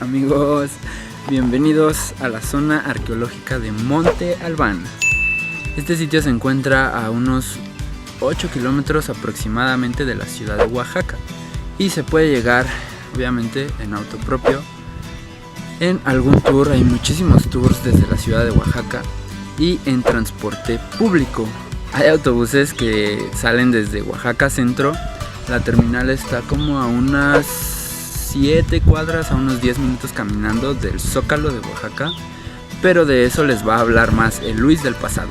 Amigos, bienvenidos a la zona arqueológica de Monte Albán. Este sitio se encuentra a unos 8 kilómetros aproximadamente de la ciudad de Oaxaca y se puede llegar obviamente en auto propio, en algún tour. Hay muchísimos tours desde la ciudad de Oaxaca y en transporte público. Hay autobuses que salen desde Oaxaca Centro. La terminal está como a unas 7 cuadras, a unos 10 minutos caminando del Zócalo de Oaxaca, pero de eso les va a hablar más el Luis del pasado.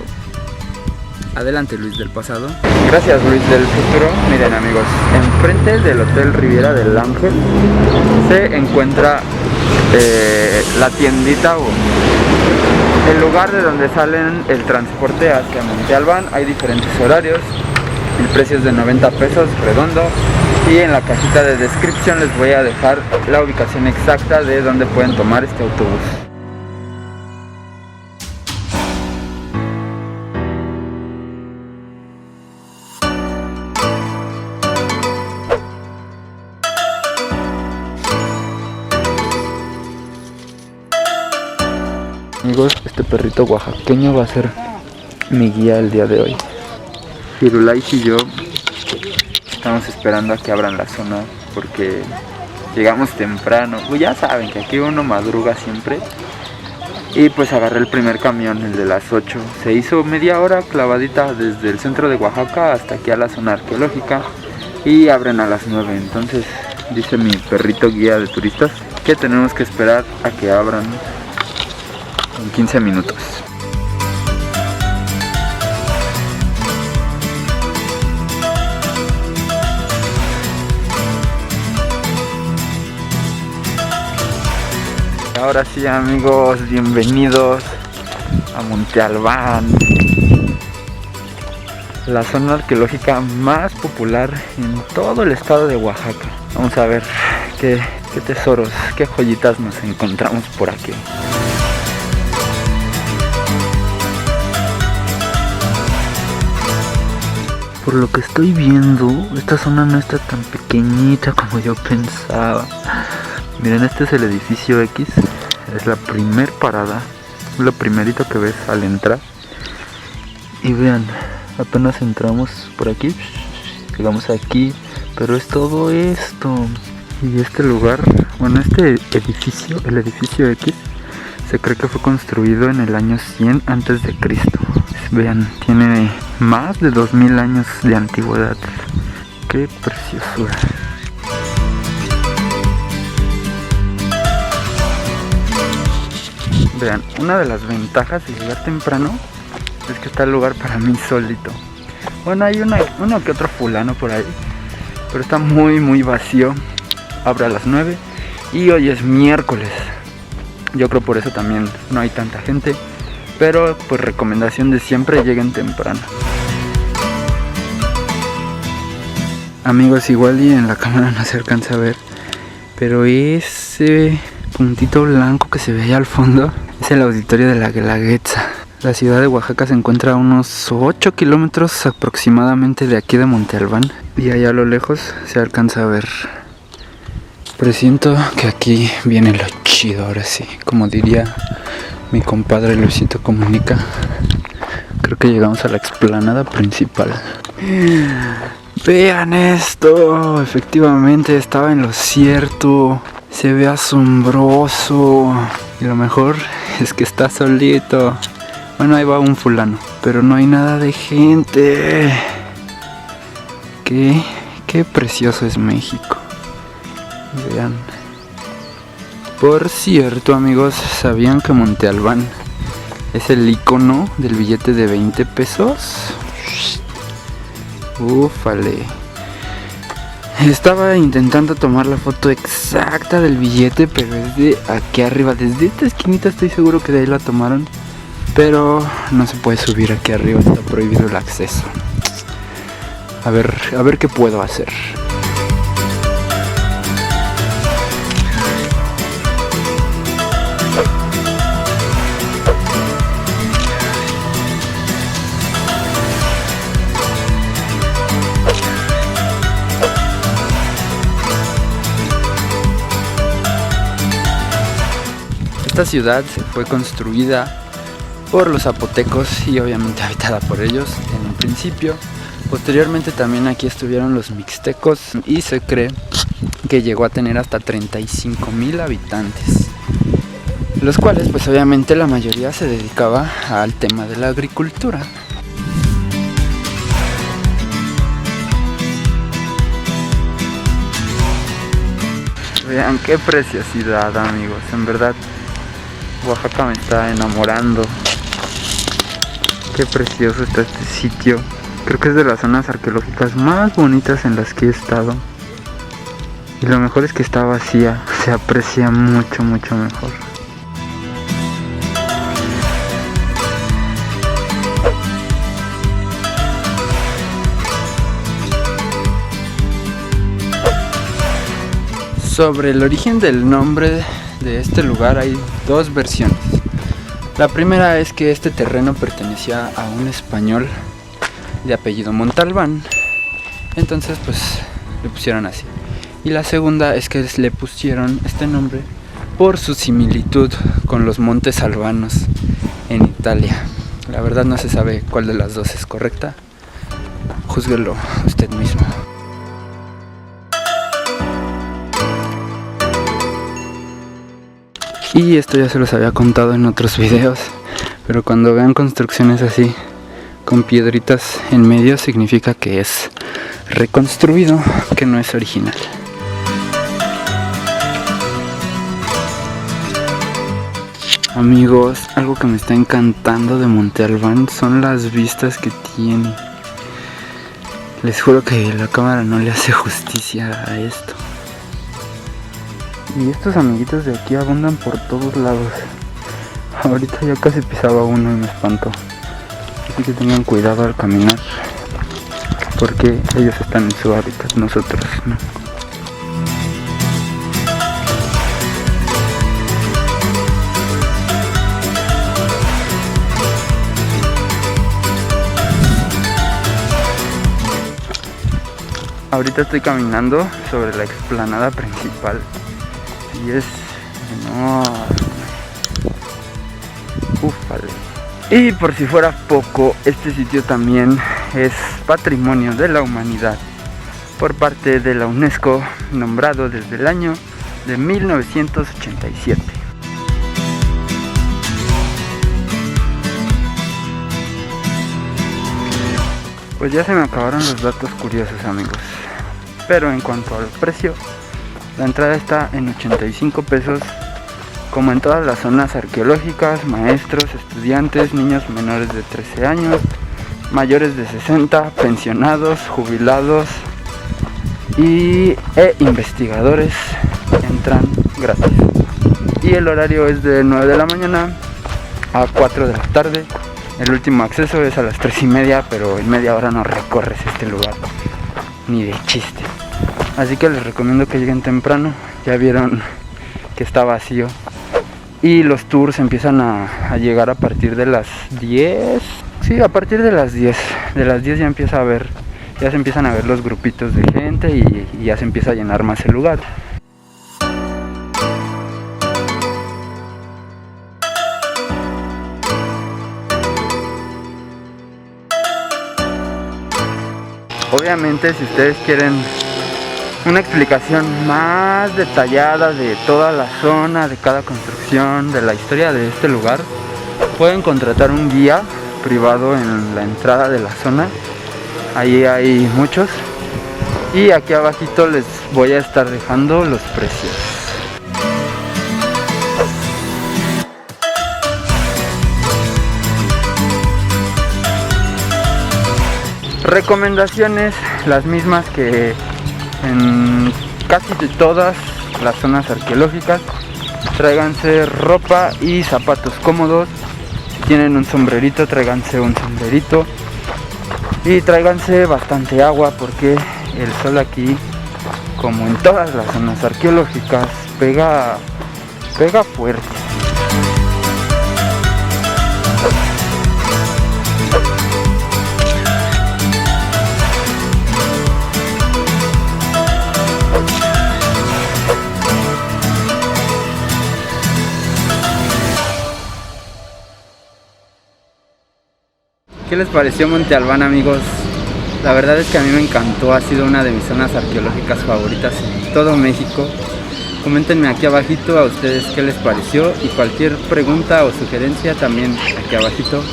Adelante, Luis del pasado. Gracias, Luis del futuro. Miren, amigos, enfrente del Hotel Riviera del Ángel se encuentra la tiendita o el lugar de donde salen el transporte hacia Monte Albán. Hay diferentes horarios, el precio es de 90 pesos redondo, y en la cajita de descripción les voy a dejar la ubicación exacta de donde pueden tomar este autobús. Amigos, este perrito oaxaqueño va a ser mi guía el día de hoy. Firulais y yo estamos esperando a que abran la zona porque llegamos temprano. Pues ya saben que aquí uno madruga siempre. Y pues agarré el primer camión, el de las 8. Se hizo media hora clavadita desde el centro de Oaxaca hasta aquí a la zona arqueológica. Y abren a las 9. Entonces dice mi perrito guía de turistas que tenemos que esperar a que abran en 15 minutos. Ahora sí, amigos, bienvenidos a Monte Albán, la zona arqueológica más popular en todo el estado de Oaxaca. Vamos a ver qué tesoros, qué joyitas nos encontramos por aquí. Por lo que estoy viendo, esta zona no está tan pequeñita como yo pensaba. Miren, este es el edificio X, es la primer parada, lo primerito que ves al entrar. Y vean, apenas entramos por aquí, llegamos aquí, pero es todo esto. Y este lugar, bueno, este edificio, el edificio X, se cree que fue construido en el año 100 antes de Cristo. Vean, tiene más de 2000 años de antigüedad. ¡Qué preciosura! Vean, una de las ventajas de llegar temprano es que está el lugar para mí solito. Bueno, hay uno que otro fulano por ahí, pero está muy vacío. Abre a las 9 y hoy es miércoles. Yo creo por eso también no hay tanta gente. Pero pues recomendación de siempre, lleguen temprano. Amigos, igual y en la cámara no se alcanza a ver, pero ese puntito blanco que se ve allá al fondo es el auditorio de la Guelaguetza. La ciudad de Oaxaca se encuentra a unos 8 kilómetros aproximadamente de aquí de Monte Albán, y allá a lo lejos se alcanza a ver. Presiento que aquí viene lo chido, ahora sí, como diría mi compadre Luisito Comunica. Creo que llegamos a la explanada principal. Vean esto, efectivamente estaba en lo cierto. Se ve asombroso. Y lo mejor es que está solito. Bueno, ahí va un fulano, pero no hay nada de gente. Qué precioso es México. Vean. Por cierto, amigos, ¿sabían que Monte Albán es el icono del billete de 20 pesos? Ufale. Estaba intentando tomar la foto exacta del billete, pero es de aquí arriba. Desde esta esquinita estoy seguro que de ahí la tomaron, pero no se puede subir aquí arriba, está prohibido el acceso. A ver qué puedo hacer. Esta ciudad fue construida por los zapotecos y obviamente habitada por ellos en un principio. Posteriormente también aquí estuvieron los mixtecos y se cree que llegó a tener hasta 35,000 habitantes, los cuales pues obviamente la mayoría se dedicaba al tema de la agricultura. Vean qué preciosidad, amigos, en verdad Oaxaca me está enamorando. Qué precioso está este sitio. Creo que es de las zonas arqueológicas más bonitas en las que he estado. Y lo mejor es que está vacía, se aprecia mucho, mucho mejor. Sobre el origen del nombre de este lugar hay dos versiones. La primera es que este terreno pertenecía a un español de apellido Montalbán, entonces pues le pusieron así. Y la segunda es que le pusieron este nombre por su similitud con los montes albanos en Italia. La verdad no se sabe cuál de las dos es correcta, júzguelo usted mismo. Y esto ya se los había contado en otros videos, pero cuando vean construcciones así con piedritas en medio significa que es reconstruido, que no es original. Amigos, algo que me está encantando de Monte Albán son las vistas que tiene. Les juro que la cámara no le hace justicia a esto. Y estos amiguitos de aquí abundan por todos lados. Ahorita ya casi pisaba uno y me espantó. Así que tengan cuidado al caminar, porque ellos están en su hábitat, nosotros no. Ahorita estoy caminando sobre la explanada principal y es enorme. Ufale. Y por si fuera poco, este sitio también es Patrimonio de la Humanidad por parte de la UNESCO, nombrado desde el año de 1987. Pues ya se me acabaron los datos curiosos, amigos. Pero en cuanto al precio, la entrada está en 85 pesos. Como en todas las zonas arqueológicas, maestros, estudiantes, niños menores de 13 años, mayores de 60, pensionados, jubilados e investigadores entran gratis. Y el horario es de 9 de la mañana a 4 de la tarde. El último acceso es a las 3:30, pero en media hora no recorres este lugar, ni de chiste. Así que les recomiendo que lleguen temprano. Ya vieron que está vacío. Y los tours empiezan a llegar a partir de las 10. Sí, a partir de las 10. De las 10 ya se empiezan a ver los grupitos de gente y ya se empieza a llenar más el lugar. Obviamente, si ustedes quieren una explicación más detallada de toda la zona, de cada construcción, de la historia de este lugar, pueden contratar un guía privado en la entrada de la zona. Ahí hay muchos. Y aquí abajito les voy a estar dejando los precios. Recomendaciones, las mismas que en casi de todas las zonas arqueológicas. Tráiganse ropa y zapatos cómodos. Si tienen un sombrerito, tráiganse un sombrerito. Y tráiganse bastante agua, porque el sol aquí, como en todas las zonas arqueológicas, pega fuerte. ¿Qué les pareció Monte Albán, amigos? La verdad es que a mí me encantó, ha sido una de mis zonas arqueológicas favoritas en todo México. Coméntenme aquí abajito a ustedes qué les pareció y cualquier pregunta o sugerencia también aquí abajito.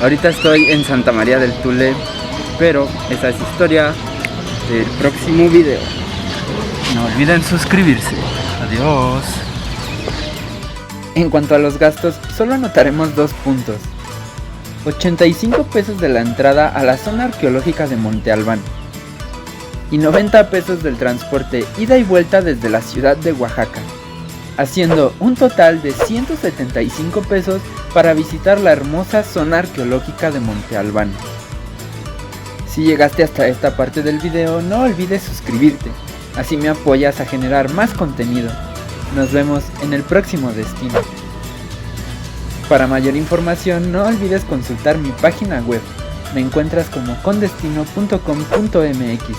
Ahorita estoy en Santa María del Tule, pero esa es historia del próximo video. No olviden suscribirse. Adiós. En cuanto a los gastos, solo anotaremos 2 puntos. 85 pesos de la entrada a la zona arqueológica de Monte Albán y 90 pesos del transporte ida y vuelta desde la ciudad de Oaxaca, haciendo un total de 175 pesos para visitar la hermosa zona arqueológica de Monte Albán. Si llegaste hasta esta parte del video, no olvides suscribirte, así me apoyas a generar más contenido. Nos vemos en el próximo destino. Para mayor información, no olvides consultar mi página web. Me encuentras como condestino.com.mx.